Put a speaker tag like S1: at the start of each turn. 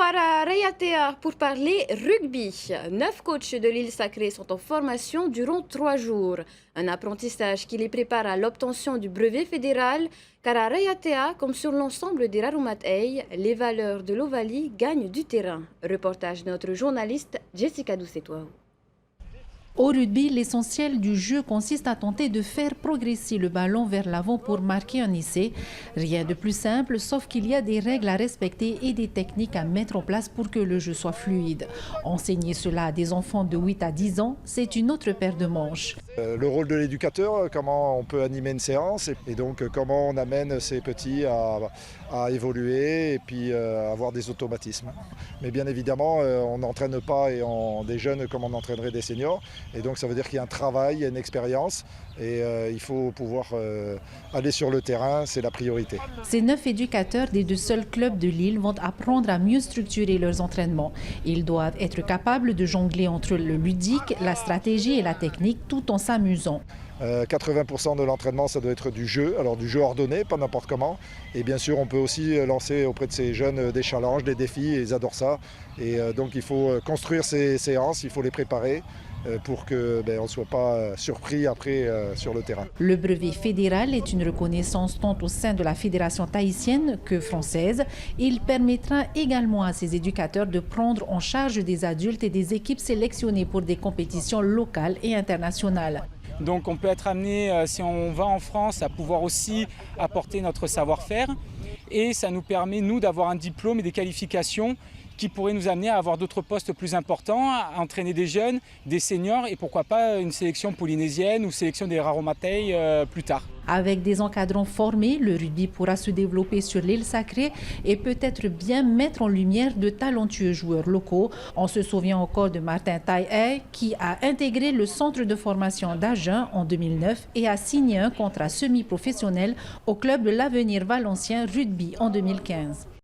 S1: part à Rayatea pour parler rugby. 9 coachs de l'île sacrée sont en formation durant 3 jours. Un apprentissage qui les prépare à l'obtention du brevet fédéral, car à Rayatea, comme sur l'ensemble des Rarumatei, les valeurs de l'Ovalie gagnent du terrain. Reportage de notre journaliste Jessica Doucetois.
S2: Au rugby, l'essentiel du jeu consiste à tenter de faire progresser le ballon vers l'avant pour marquer un essai. Rien de plus simple, sauf qu'il y a des règles à respecter et des techniques à mettre en place pour que le jeu soit fluide. Enseigner cela à des enfants de 8 à 10 ans, c'est une autre paire de manches.
S3: Le rôle de l'éducateur, comment on peut animer une séance et donc comment on amène ces petits à évoluer et puis avoir des automatismes. Mais bien évidemment, on n'entraîne pas des jeunes comme on entraînerait des seniors. Et donc ça veut dire qu'il y a un travail, il y a une expérience et il faut pouvoir aller sur le terrain, c'est la priorité.
S2: Ces 9 éducateurs des 2 seuls clubs de l'île vont apprendre à mieux structurer leurs entraînements. Ils doivent être capables de jongler entre le ludique, la stratégie et la technique tout en s'amusant.
S3: 80% de l'entraînement, ça doit être du jeu, alors du jeu ordonné, pas n'importe comment. Et bien sûr, on peut aussi lancer auprès de ces jeunes des challenges, des défis, et ils adorent ça. Et donc il faut construire ces séances, il faut les préparer pour qu'on ne soit pas surpris après sur le terrain.
S2: Le brevet fédéral est une reconnaissance tant au sein de la fédération tahitienne que française. Il permettra également à ces éducateurs de prendre en charge des adultes et des équipes sélectionnées pour des compétitions locales et internationales.
S4: Donc on peut être amené, si on va en France, à pouvoir aussi apporter notre savoir-faire. Et ça nous permet, nous, d'avoir un diplôme et des qualifications qui pourraient nous amener à avoir d'autres postes plus importants, à entraîner des jeunes, des seniors et pourquoi pas une sélection polynésienne ou sélection des Raromatei plus tard.
S2: Avec des encadrants formés, le rugby pourra se développer sur l'île sacrée et peut-être bien mettre en lumière de talentueux joueurs locaux. On se souvient encore de Martin Tai qui a intégré le centre de formation d'Agen en 2009 et a signé un contrat semi-professionnel au club de l'Avenir Valencien Rugby en 2015.